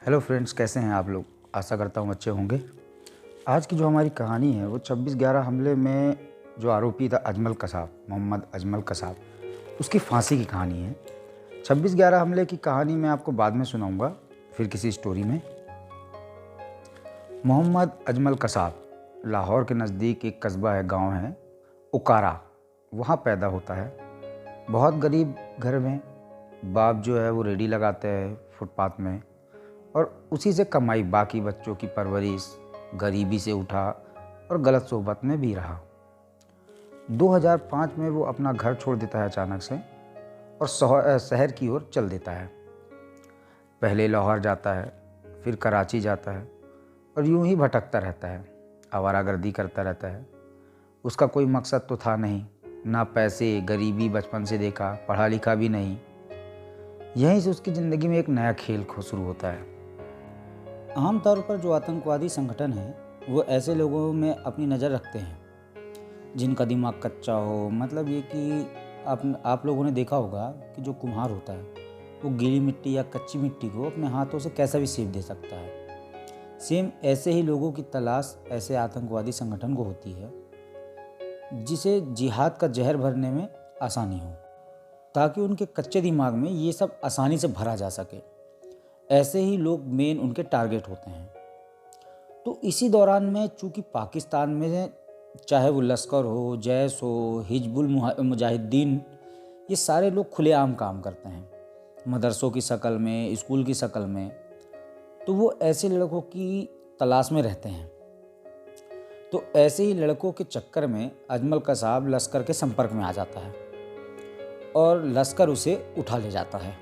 Hello friends, कैसे हैं आप लोग। आशा करता हूँ अच्छे होंगे। आज की जो हमारी कहानी है वो 26/11 हमले में जो आरोपी था अजमल कसाब, मोहम्मद अजमल कसाब, उसकी फांसी की कहानी है। 26/11 हमले की कहानी मैं आपको बाद में सुनाऊंगा, फिर किसी स्टोरी में। मोहम्मद अजमल कसाब लाहौर के नज़दीक एक कस्बा है, गांव है उकारा, वहाँ पैदा होता है। बहुत गरीब घर में। बाप जो है वो रेडी लगाते हैं फुटपाथ में, और उसी से कमाई, बाकी बच्चों की परवरिश। गरीबी से उठा और गलत सोहबत में भी रहा। 2005 में वो अपना घर छोड़ देता है अचानक से और शहर की ओर चल देता है। पहले लाहौर जाता है, फिर कराची जाता है और यूं ही भटकता रहता है, आवारागर्दी करता रहता है। उसका कोई मकसद तो था नहीं, ना पैसे, गरीबी बचपन से देखा, पढ़ा लिखा भी नहीं। यहीं से उसकी ज़िंदगी में एक नया खेल शुरू होता है। आमतौर पर जो आतंकवादी संगठन हैं वो ऐसे लोगों में अपनी नज़र रखते हैं जिनका दिमाग कच्चा हो। मतलब ये कि आप लोगों ने देखा होगा कि जो कुम्हार होता है वो गीली मिट्टी या कच्ची मिट्टी को अपने हाथों से कैसा भी शेप दे सकता है। सेम ऐसे ही लोगों की तलाश ऐसे आतंकवादी संगठन को होती है जिसे जिहाद का जहर भरने में आसानी हो, ताकि उनके कच्चे दिमाग में ये सब आसानी से भरा जा सके। ऐसे ही लोग मेन उनके टारगेट होते हैं। तो इसी दौरान में चूँकि पाकिस्तान में चाहे वो लश्कर हो, जैश हो, हिजबुल मुजाहिदीन, ये सारे लोग खुलेआम काम करते हैं, मदरसों की शक्ल में, स्कूल की शक्ल में। तो वो ऐसे लड़कों की तलाश में रहते हैं। तो ऐसे ही लड़कों के चक्कर में अजमल कसाब लश्कर के संपर्क में आ जाता है और लश्कर उसे उठा ले जाता है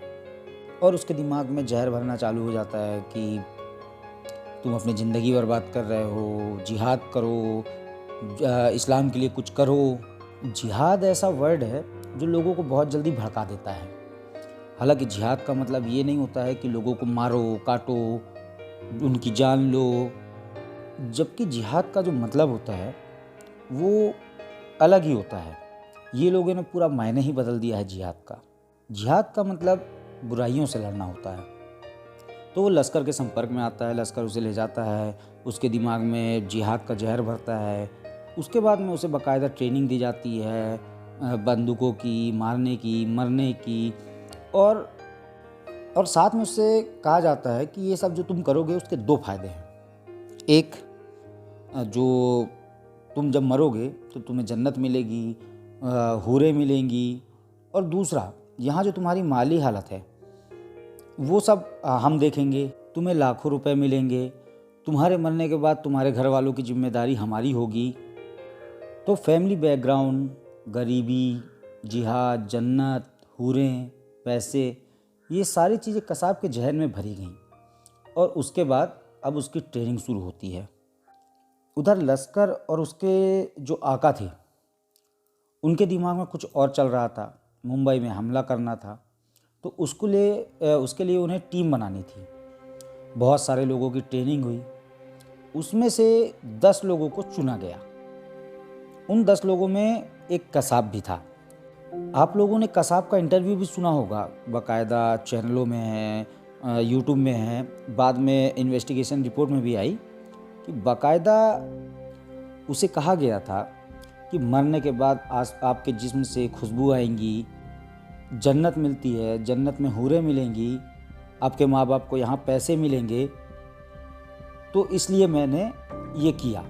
और उसके दिमाग में जहर भरना चालू हो जाता है कि तुम अपनी ज़िंदगी बर्बाद कर रहे हो, जिहाद करो, इस्लाम के लिए कुछ करो। जिहाद ऐसा वर्ड है जो लोगों को बहुत जल्दी भड़का देता है। हालांकि जिहाद का मतलब ये नहीं होता है कि लोगों को मारो, काटो, उनकी जान लो। जबकि जिहाद का जो मतलब होता है वो अलग ही होता है। ये लोगों ने पूरा मायने ही बदल दिया है जिहाद का। जिहाद का मतलब बुराइयों से लड़ना होता है। तो वो लश्कर के संपर्क में आता है, लश्कर उसे ले जाता है, उसके दिमाग में जिहाद का जहर भरता है। उसके बाद में उसे बाकायदा ट्रेनिंग दी जाती है, बंदूकों की, मारने की, मरने की, और साथ में उससे कहा जाता है कि ये सब जो तुम करोगे उसके दो फायदे हैं। एक, जो तुम जब मरोगे तो तुम्हें जन्नत मिलेगी, हूरें मिलेंगी, और दूसरा, यहाँ जो तुम्हारी माली हालत है वो सब हम देखेंगे, तुम्हें लाखों रुपए मिलेंगे, तुम्हारे मरने के बाद तुम्हारे घर वालों की जिम्मेदारी हमारी होगी। तो फैमिली बैकग्राउंड, गरीबी, जिहाद, जन्नत, हूरें, पैसे, ये सारी चीज़ें कसाब के जहन में भरी गईं और उसके बाद अब उसकी ट्रेनिंग शुरू होती है। उधर लश्कर और उसके जो आका थे उनके दिमाग में कुछ और चल रहा था। मुंबई में हमला करना था, तो उसके लिए उन्हें टीम बनानी थी। बहुत सारे लोगों की ट्रेनिंग हुई, उसमें से 10 लोगों को चुना गया। उन 10 लोगों में एक कसाब भी था। आप लोगों ने कसाब का इंटरव्यू भी सुना होगा, बाकायदा चैनलों में है, यूट्यूब में है, बाद में इन्वेस्टिगेशन रिपोर्ट में भी आई कि बाकायदा उसे कहा गया था कि मरने के बाद आपके जिस्म से खुशबू आएंगी, जन्नत मिलती है, जन्नत में हूरें मिलेंगी, आपके माँ बाप को यहाँ पैसे मिलेंगे, तो इसलिए मैंने ये किया।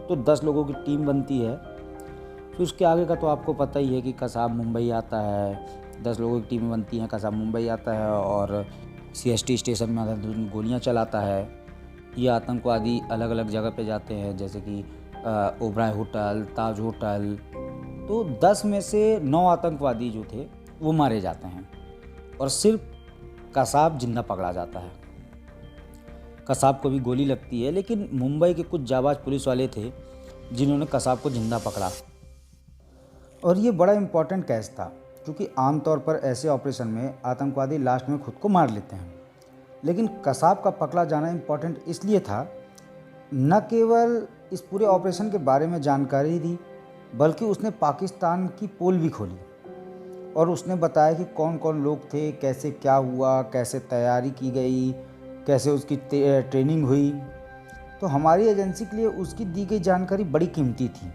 तो 10 लोगों की टीम बनती है। फिर उसके आगे का तो आपको पता ही है कि कसाब मुंबई आता है, 10 लोगों की टीमें बनती हैं, कसाब मुंबई आता है और CST स्टेशन में अंधाधुंध गोलियाँ चलाता है। ये आतंकवादी अलग अलग जगह पे जाते हैं, जैसे कि ओबराय होटल, ताज होटल। तो 10 में से 9 आतंकवादी जो थे वो मारे जाते हैं और सिर्फ कसाब जिंदा पकड़ा जाता है। कसाब को भी गोली लगती है, लेकिन मुंबई के कुछ जाबाज पुलिस वाले थे जिन्होंने कसाब को जिंदा पकड़ा। और ये बड़ा इम्पोर्टेंट केस था, क्योंकि आमतौर पर ऐसे ऑपरेशन में आतंकवादी लास्ट में खुद को मार लेते हैं, लेकिन कसाब का पकड़ा जाना इम्पोर्टेंट इसलिए था, न केवल इस पूरे ऑपरेशन के बारे में जानकारी दी, बल्कि उसने पाकिस्तान की पोल भी खोली और उसने बताया कि कौन कौन लोग थे, कैसे क्या हुआ, कैसे तैयारी की गई, कैसे उसकी ट्रेनिंग हुई। तो हमारी एजेंसी के लिए उसकी दी गई जानकारी बड़ी कीमती थी।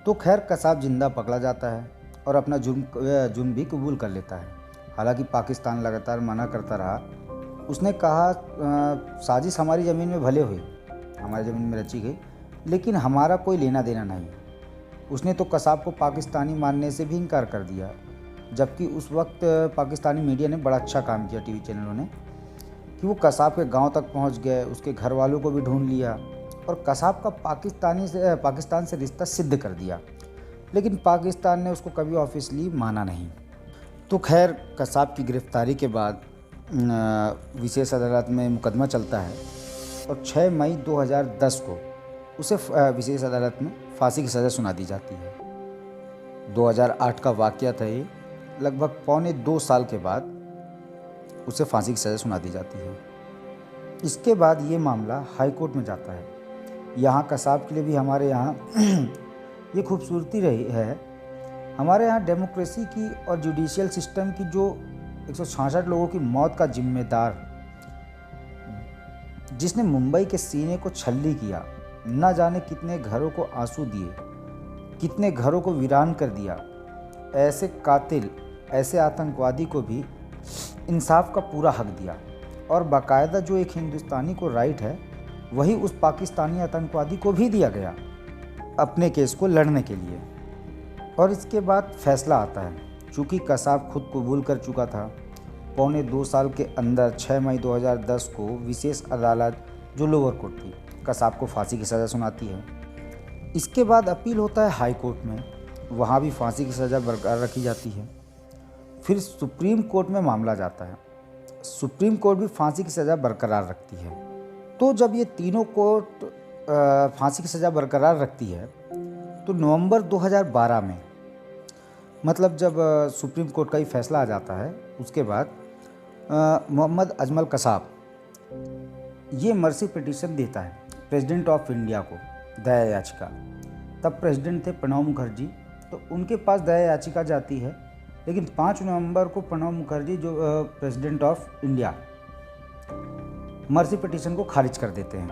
तो खैर कसाब जिंदा पकड़ा जाता है और अपना जुर्म भी कबूल कर लेता है। हालांकि पाकिस्तान लगातार मना करता रहा। उसने कहा साजिश हमारी ज़मीन में भले हुई, हमारी ज़मीन में रची गई, लेकिन हमारा कोई लेना देना नहीं। उसने तो कसाब को पाकिस्तानी मानने से भी इनकार कर दिया, जबकि उस वक्त पाकिस्तानी मीडिया ने बड़ा अच्छा काम किया, टीवी चैनलों ने, कि वो कसाब के गांव तक पहुंच गए, उसके घर वालों को भी ढूंढ लिया और कसाब का पाकिस्तान से रिश्ता सिद्ध कर दिया। लेकिन पाकिस्तान ने उसको कभी ऑफिशियली माना नहीं। तो खैर कसाब की गिरफ्तारी के बाद विशेष अदालत में मुकदमा चलता है और 6 मई 2010 को उसे विशेष अदालत में फांसी की सज़ा सुना दी जाती है। 2008 का वाक़या था ये। लगभग 1.25 साल के बाद उसे फांसी की सज़ा सुना दी जाती है। इसके बाद ये मामला हाई कोर्ट में जाता है। यहाँ कसाब के लिए भी हमारे यहाँ ये खूबसूरती रही है, हमारे यहाँ डेमोक्रेसी की और जुडिशियल सिस्टम की जो 166 लोगों की मौत का जिम्मेदार, जिसने मुंबई के सीने को छल्ली किया, न जाने कितने घरों को आंसू दिए, कितने घरों को वीरान कर दिया, ऐसे कातिल, ऐसे आतंकवादी को भी इंसाफ का पूरा हक दिया। और बाकायदा जो एक हिंदुस्तानी को राइट है, वही उस पाकिस्तानी आतंकवादी को भी दिया गया अपने केस को लड़ने के लिए। और इसके बाद फैसला आता है। चूँकि कसाब खुद कबूल कर चुका था, 1.25 साल के अंदर 6 मई 2010 को विशेष अदालत, जो लोअर कोर्ट थी, कसाब को फांसी की सज़ा सुनाती है। इसके बाद अपील होता है हाई कोर्ट में, वहाँ भी फांसी की सज़ा बरकरार रखी जाती है। फिर सुप्रीम कोर्ट में मामला जाता है, सुप्रीम कोर्ट भी फांसी की सज़ा बरकरार रखती है। तो जब ये तीनों कोर्ट फांसी की सज़ा बरकरार रखती है, तो नवंबर 2012 में, मतलब जब सुप्रीम कोर्ट का ही फैसला आ जाता है, उसके बाद मोहम्मद अजमल कसाब ये मर्सी पिटीशन देता है प्रेसिडेंट ऑफ इंडिया को, दया याचिका। तब प्रेसिडेंट थे प्रणब मुखर्जी, तो उनके पास दया याचिका जाती है। लेकिन 5 नवंबर को प्रणब मुखर्जी, जो president of India, mercy petition को खारिज कर देते हैं,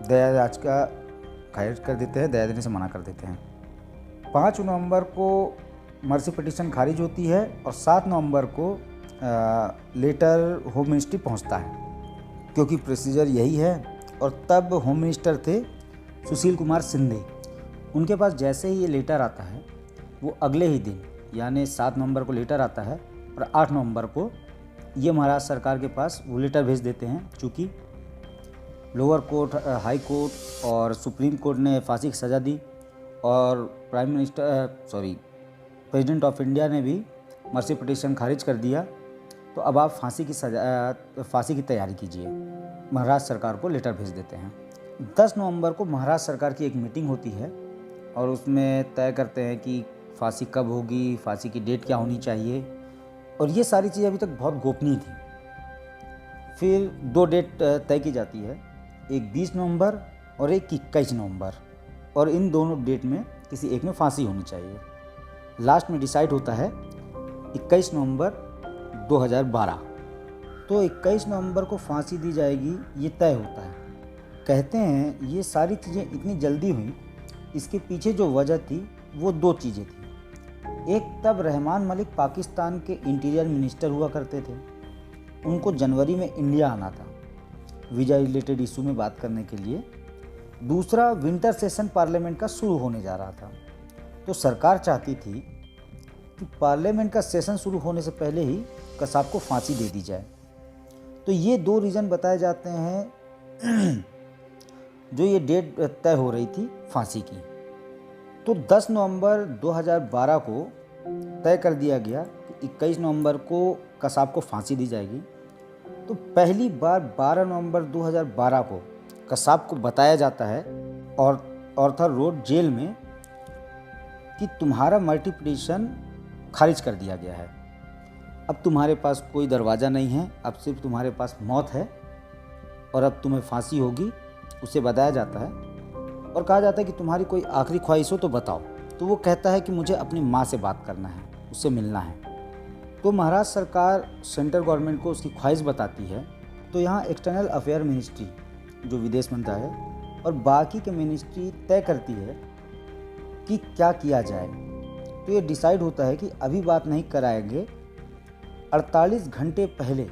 दया याचिका खारिज कर देते हैं, दया देने से मना कर देते हैं। 5 नवंबर को मर्सी पिटीशन खारिज होती है और 7 नवंबर को लेटर होम मिनिस्ट्री पहुंचता है, क्योंकि प्रोसीजर यही है। और तब होम मिनिस्टर थे सुशील कुमार शिंदे। उनके पास जैसे ही ये लेटर आता है, वो अगले ही दिन, यानी 7 नवंबर को लेटर आता है और 8 नवंबर को ये महाराष्ट्र सरकार के पास वो लेटर भेज देते हैं। चूँकि लोअर कोर्ट, हाई कोर्ट और सुप्रीम कोर्ट ने फांसी की सज़ा दी और प्रेसिडेंट ऑफ इंडिया ने भी मर्सी पिटीशन खारिज कर दिया, तो अब आप फांसी की तैयारी कीजिए। महाराष्ट्र सरकार को लेटर भेज देते हैं। 10 नवंबर को महाराष्ट्र सरकार की एक मीटिंग होती है और उसमें तय करते हैं कि फांसी कब होगी, फांसी की डेट क्या होनी चाहिए, और ये सारी चीज़ें अभी तक बहुत गोपनीय थी। फिर 2 डेट तय की जाती है, एक 20 नवंबर और एक 21 नवंबर, और इन दोनों डेट में किसी एक में फांसी होनी चाहिए। लास्ट में डिसाइड होता है 21 नवंबर 2012। तो 21 नवंबर को फांसी दी जाएगी, ये तय होता है। कहते हैं ये सारी चीज़ें इतनी जल्दी हुई, इसके पीछे जो वजह थी वो 2 चीज़ें थी। एक, तब रहमान मलिक पाकिस्तान के इंटीरियर मिनिस्टर हुआ करते थे। उनको जनवरी में इंडिया आना था वीज़ा रिलेटेड इशू में बात करने के लिए। दूसरा, विंटर सेशन पार्लियामेंट का शुरू होने जा रहा था, तो सरकार चाहती थी कि पार्लियामेंट का सेशन शुरू होने से पहले ही कसाब को फांसी दे दी जाए। तो ये 2 रीज़न बताए जाते हैं जो ये डेट तय हो रही थी फांसी की। तो 10 नवंबर 2012 को तय कर दिया गया कि 21 नवंबर को कसाब को फांसी दी जाएगी। तो पहली बार 12 नवंबर 2012 को कसाब को बताया जाता है और ऑर्थर रोड जेल में कि तुम्हारा मल्टी पिटीशन खारिज कर दिया गया है, अब तुम्हारे पास कोई दरवाज़ा नहीं है, अब सिर्फ तुम्हारे पास मौत है और अब तुम्हें फांसी होगी, उसे बताया जाता है। और कहा जाता है कि तुम्हारी कोई आखिरी ख्वाहिश हो तो बताओ। तो वो कहता है कि मुझे अपनी माँ से बात करना है, उससे मिलना है। तो महाराष्ट्र सरकार सेंट्रल गवर्नमेंट को उसकी ख्वाहिश बताती है तो यहाँ एक्सटर्नल अफेयर मिनिस्ट्री जो विदेश मंत्रालय और बाकी के मिनिस्ट्री तय करती है कि क्या किया जाए। तो ये डिसाइड होता है कि अभी बात नहीं कराएंगे, 48 घंटे पहले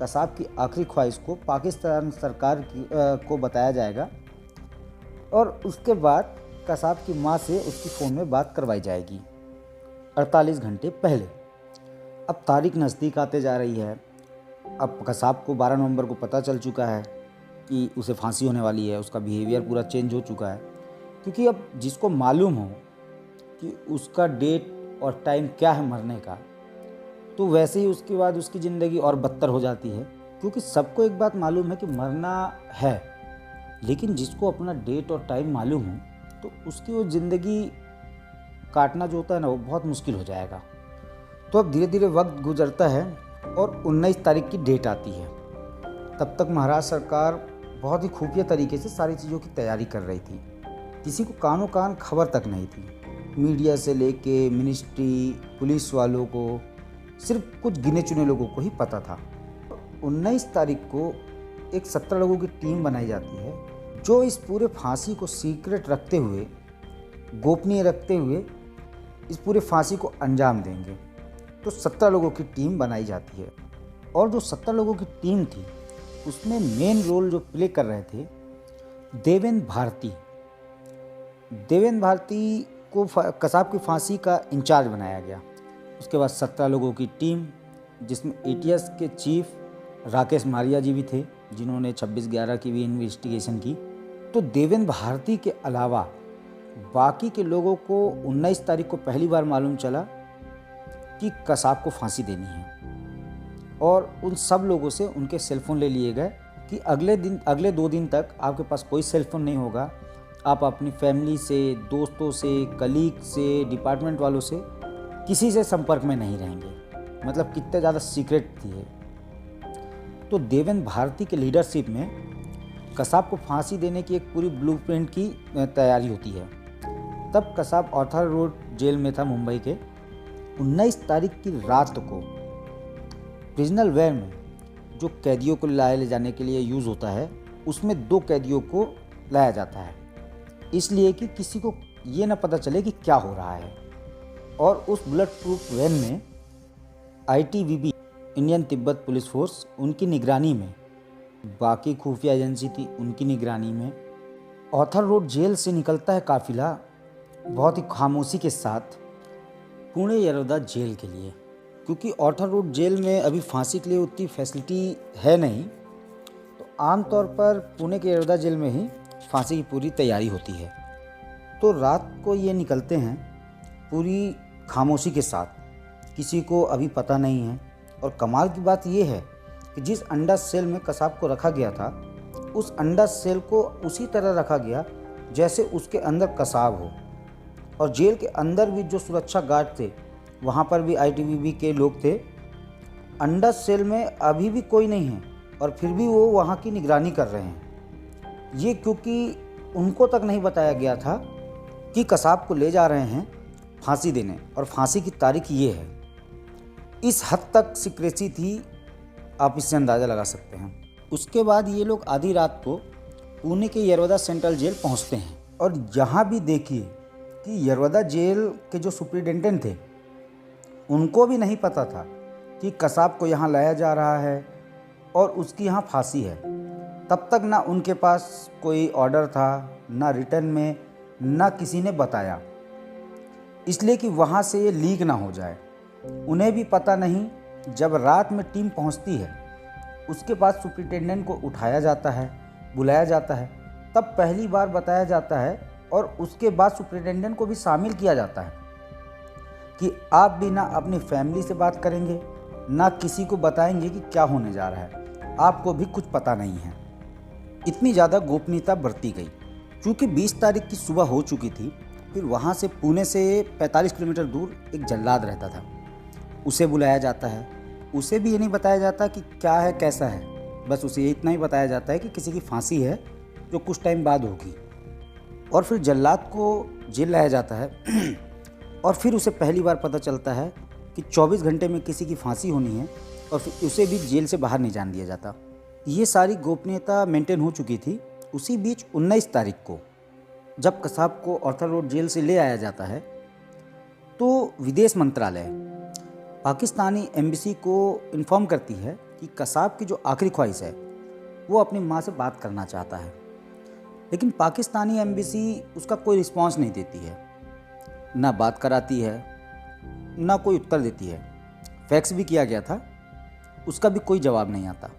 कसाब की आखिरी ख्वाहिश को पाकिस्तान सरकार को बताया जाएगा और उसके बाद कसाब की मां से उसकी फ़ोन में बात करवाई जाएगी 48 घंटे पहले। अब तारीख नज़दीक आते जा रही है। अब कसाब को 12 नवंबर को पता चल चुका है कि उसे फांसी होने वाली है, उसका बिहेवियर पूरा चेंज हो चुका है, क्योंकि अब जिसको मालूम हो कि उसका डेट और टाइम क्या है मरने का, तो वैसे ही उसके बाद उसकी ज़िंदगी और बदतर हो जाती है। क्योंकि सबको एक बात मालूम है कि मरना है, लेकिन जिसको अपना डेट और टाइम मालूम हो तो उसकी वो ज़िंदगी काटना जो होता है ना, वो बहुत मुश्किल हो जाएगा। तो अब धीरे धीरे वक्त गुजरता है और 19 तारीख की डेट आती है। तब तक महाराष्ट्र सरकार बहुत ही खुफिया तरीके से सारी चीज़ों की तैयारी कर रही थी। किसी को कानों कान खबर तक नहीं थी। मीडिया से लेके मिनिस्ट्री, पुलिस वालों को, सिर्फ कुछ गिने चुने लोगों को ही पता था। 19 तारीख को एक 17 लोगों की टीम बनाई जाती है जो इस पूरे फांसी को सीक्रेट रखते हुए, गोपनीय रखते हुए इस पूरे फांसी को अंजाम देंगे। तो 17 लोगों की टीम बनाई जाती है और जो 17 लोगों की टीम थी उसमें मेन रोल जो प्ले कर रहे थे देवेंद्र भारती। देवेंद्र भारती को कसाब की फांसी का इंचार्ज बनाया गया। उसके बाद 17 लोगों की टीम, जिसमें ATS के चीफ राकेश मारिया जी भी थे, जिन्होंने 26/11 की भी इन्वेस्टिगेशन की। तो देवेंद्र भारती के अलावा बाकी के लोगों को 19 तारीख को पहली बार मालूम चला कि कसाब को फांसी देनी है और उन सब लोगों से उनके सेलफोन ले लिए गए कि अगले 2 दिन तक आपके पास कोई सेलफोन नहीं होगा। आप अपनी फैमिली से, दोस्तों से, कलीग से, डिपार्टमेंट वालों से किसी से संपर्क में नहीं रहेंगे। मतलब कितने ज़्यादा सीक्रेट थी ये। तो देवेंद्र भारती के लीडरशिप में कसाब को फांसी देने की एक पूरी ब्लूप्रिंट की तैयारी होती है। तब कसाब ऑर्थर रोड जेल में था मुंबई के। 19 तारीख की रात को प्रिजनल वैन में जो कैदियों को ले जाने के लिए यूज़ होता है, उसमें 2 कैदियों को लाया जाता है, इसलिए कि किसी को ये ना पता चले कि क्या हो रहा है। और उस बुलेट प्रूफ वैन में ITBP, Indian Tibet police force, उनकी निगरानी में, बाकी खुफिया एजेंसी थी उनकी निगरानी में, ऑर्थर रोड जेल से निकलता है काफिला बहुत ही खामोशी के साथ पुणे यरोदा जेल के लिए। क्योंकि ऑर्थर रोड जेल में अभी फांसी के लिए उतनी फैसिलिटी है नहीं, तो आमतौर पर पुणे के यरोदा जेल में ही फांसी की पूरी तैयारी होती है। तो रात को ये निकलते हैं पूरी खामोशी के साथ, किसी को अभी पता नहीं है। और कमाल की बात ये है कि जिस अंडा सेल में कसाब को रखा गया था, उस अंडा सेल को उसी तरह रखा गया जैसे उसके अंदर कसाब हो। और जेल के अंदर भी जो सुरक्षा गार्ड थे, वहाँ पर भी ITBP के लोग थे। अंडा सेल में अभी भी कोई नहीं है और फिर भी वो वहाँ की निगरानी कर रहे हैं। ये क्योंकि उनको तक नहीं बताया गया था कि कसाब को ले जा रहे हैं फांसी देने और फांसी की तारीख ये है। इस हद तक सीक्रेसी थी, आप इससे अंदाज़ा लगा सकते हैं। उसके बाद ये लोग आधी रात को पुणे के यरवदा सेंट्रल जेल पहुंचते हैं। और यहाँ भी देखिए कि यरवदा जेल के जो सुपरिटेंडेंट थे, उनको भी नहीं पता था कि कसाब को यहाँ लाया जा रहा है और उसकी यहाँ फांसी है। तब तक ना उनके पास कोई ऑर्डर था, ना रिटर्न में, ना किसी ने बताया, इसलिए कि वहाँ से ये लीक ना हो जाए। उन्हें भी पता नहीं। जब रात में टीम पहुँचती है, उसके बाद सुपरिटेंडेंट को उठाया जाता है, बुलाया जाता है, तब पहली बार बताया जाता है और उसके बाद सुपरिटेंडेंट को भी शामिल किया जाता है कि आप भी ना अपनी फैमिली से बात करेंगे, ना किसी को बताएंगे कि क्या होने जा रहा है, आपको भी कुछ पता नहीं है। इतनी ज़्यादा गोपनीयता बरती गई। चूँकि 20 तारीख की सुबह हो चुकी थी, फिर वहाँ से पुणे से 45 किलोमीटर दूर एक जल्लाद रहता था, उसे बुलाया जाता है। उसे भी ये नहीं बताया जाता कि क्या है कैसा है, बस उसे इतना ही बताया जाता है कि किसी की फांसी है जो कुछ टाइम बाद होगी। और फिर जल्लाद को जेल लाया जाता है और फिर उसे पहली बार पता चलता है कि 24 घंटे में किसी की फांसी होनी है और फिर उसे भी जेल से बाहर नहीं जाने दिया जाता। ये सारी गोपनीयता मेंटेन हो चुकी थी। उसी बीच 19 तारीख को जब कसाब को आर्थर रोड जेल से ले आया जाता है तो विदेश मंत्रालय पाकिस्तानी एम्बेसी को इन्फॉर्म करती है कि कसाब की जो आखिरी ख्वाहिश है वो अपनी माँ से बात करना चाहता है। लेकिन पाकिस्तानी एम्बेसी उसका कोई रिस्पांस नहीं देती है, ना बात कराती है, ना कोई उत्तर देती है। फैक्स भी किया गया था, उसका भी कोई जवाब नहीं आता।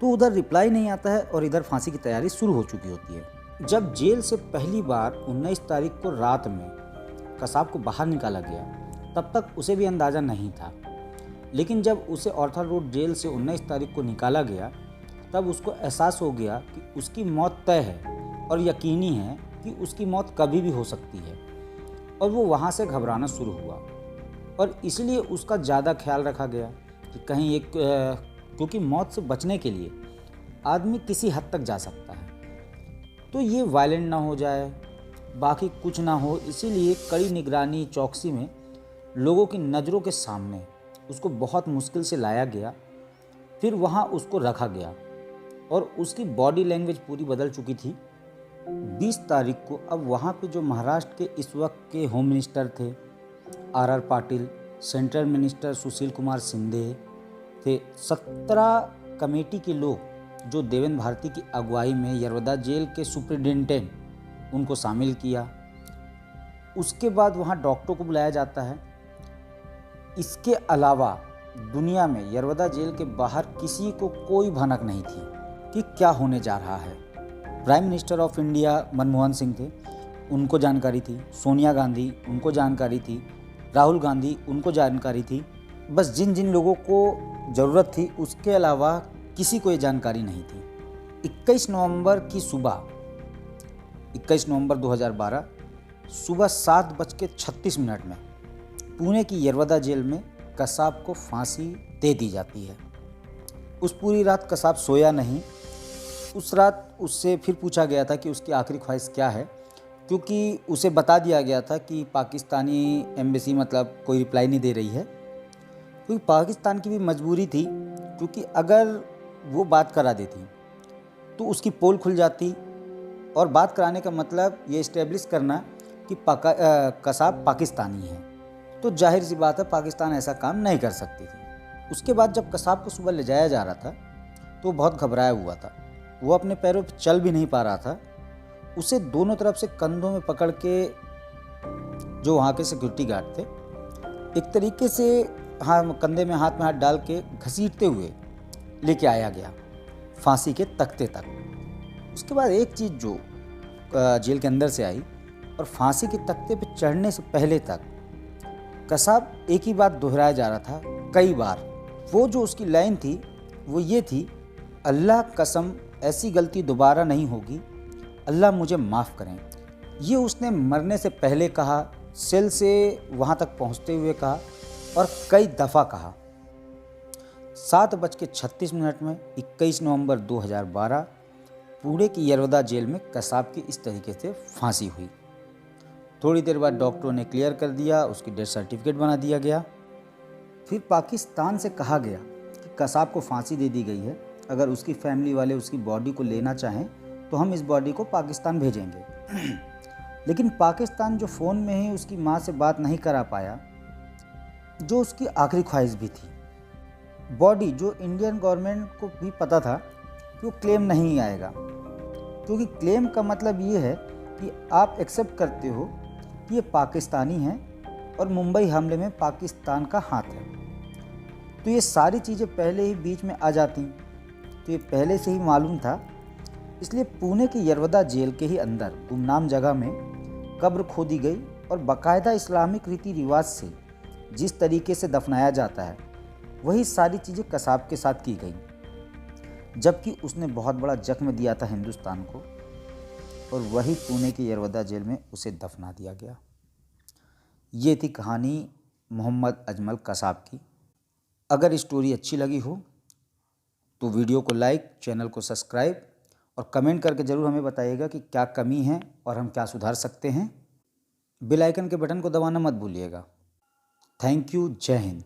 तो उधर रिप्लाई नहीं आता है और इधर फांसी की तैयारी शुरू हो चुकी होती है। जब जेल से पहली बार 19 तारीख को रात में कसाब को बाहर निकाला गया तब तक उसे भी अंदाज़ा नहीं था। लेकिन जब उसे आर्थर रोड जेल से 19 तारीख को निकाला गया तब उसको एहसास हो गया कि उसकी मौत तय है और यकीनी है कि उसकी मौत कभी भी हो सकती है। और वो वहाँ से घबराना शुरू हुआ और इसलिए उसका ज़्यादा ख्याल रखा गया कि कहीं एक क्योंकि मौत से बचने के लिए आदमी किसी हद तक जा सकता है, तो ये वायलेंट ना हो जाए, बाकी कुछ ना हो। इसीलिए कड़ी निगरानी चौकसी में लोगों की नज़रों के सामने उसको बहुत मुश्किल से लाया गया। फिर वहाँ उसको रखा गया और उसकी बॉडी लैंग्वेज पूरी बदल चुकी थी। 20 तारीख को अब वहाँ पे जो महाराष्ट्र के इस वक्त के होम मिनिस्टर थे are Patil, central minister Sushil Kumar Shinde थे, 17 कमेटी के लोग जो देवेंद्र भारती की अगुवाई में यरवदा जेल के सुप्रिटेंडेंट उनको शामिल किया। उसके बाद वहाँ डॉक्टर को बुलाया जाता है। इसके अलावा दुनिया में यरवदा जेल के बाहर किसी को कोई भनक नहीं थी कि क्या होने जा रहा है। Prime minister of India Manmohan Singh थे, उनको जानकारी थी। सोनिया गांधी, उनको जानकारी थी। राहुल गांधी, उनको जानकारी थी। बस जिन जिन लोगों को ज़रूरत थी उसके अलावा किसी को ये जानकारी नहीं थी। 21 नवंबर की सुबह, 21 नवंबर 2012 सुबह 7:36 में पुणे की यरवदा जेल में कसाब को फांसी दे दी जाती है। उस पूरी रात कसाब सोया नहीं। उस रात उससे फिर पूछा गया था कि उसकी आखिरी ख्वाहिश क्या है, क्योंकि उसे बता दिया गया था कि पाकिस्तानी एम्बेसी मतलब कोई रिप्लाई नहीं दे रही है। क्योंकि पाकिस्तान की भी मजबूरी थी, क्योंकि अगर वो बात करा देती तो उसकी पोल खुल जाती और बात कराने का मतलब ये इस्टेब्लिश करना कि कसाब पाकिस्तानी है। तो जाहिर सी बात है पाकिस्तान ऐसा काम नहीं कर सकती थी। उसके बाद जब कसाब को सुबह ले जाया जा रहा था तो बहुत घबराया हुआ था। वो अपने पैरों पर चल भी नहीं पा रहा था। उसे दोनों तरफ से कंधों में पकड़ के जो वहाँ के सिक्योरिटी गार्ड थे एक तरीके से कंधे में हाथ डाल के घसीटते हुए लेके आया गया फांसी के तख्ते तक। उसके बाद एक चीज़ जो जेल के अंदर से आई और फांसी के तख्ते पे चढ़ने से पहले तक कसाब एक ही बात दोहराया जा रहा था कई बार। वो जो उसकी लाइन थी वो ये थी, अल्लाह कसम ऐसी गलती दोबारा नहीं होगी, अल्लाह मुझे माफ़ करें। ये उसने मरने से पहले कहा, सेल से वहाँ तक पहुँचते हुए कहा और कई दफ़ा कहा। 7:36 में 21 नवंबर 2012 पुणे की यरवदा जेल में कसाब की इस तरीके से फांसी हुई। थोड़ी देर बाद डॉक्टरों ने क्लियर कर दिया, उसकी डेथ सर्टिफिकेट बना दिया गया। फिर पाकिस्तान से कहा गया कि कसाब को फांसी दे दी गई है, अगर उसकी फैमिली वाले उसकी बॉडी को लेना चाहें तो हम इस बॉडी को पाकिस्तान भेजेंगे। लेकिन पाकिस्तान जो फ़ोन में ही उसकी माँ से बात नहीं करा पाया, जो उसकी आखिरी ख्वाहिश भी थी। बॉडी जो इंडियन गवर्नमेंट को भी पता था कि वो क्लेम नहीं आएगा, क्योंकि क्लेम का मतलब ये है कि आप एक्सेप्ट करते हो कि ये पाकिस्तानी है और मुंबई हमले में पाकिस्तान का हाथ है। तो ये सारी चीज़ें पहले ही बीच में आ जाती, तो ये पहले से ही मालूम था। इसलिए पुणे की यरवदा जेल के ही अंदर गुमनाम जगह में कब्र खोदी गई और बाकायदा इस्लामिक रीति रिवाज से जिस तरीके से दफनाया जाता है वही सारी चीज़ें कसाब के साथ की गई, जबकि उसने बहुत बड़ा जख्म दिया था हिंदुस्तान को और वही पुणे की यरवदा जेल में उसे दफना दिया गया। ये थी कहानी मोहम्मद अजमल कसाब की। अगर स्टोरी अच्छी लगी हो तो वीडियो को लाइक, चैनल को सब्सक्राइब और कमेंट करके ज़रूर हमें बताइएगा कि क्या कमी है और हम क्या सुधार सकते हैं। बेल आइकन के बटन को दबाना मत भूलिएगा। Thank you. जय हिंद।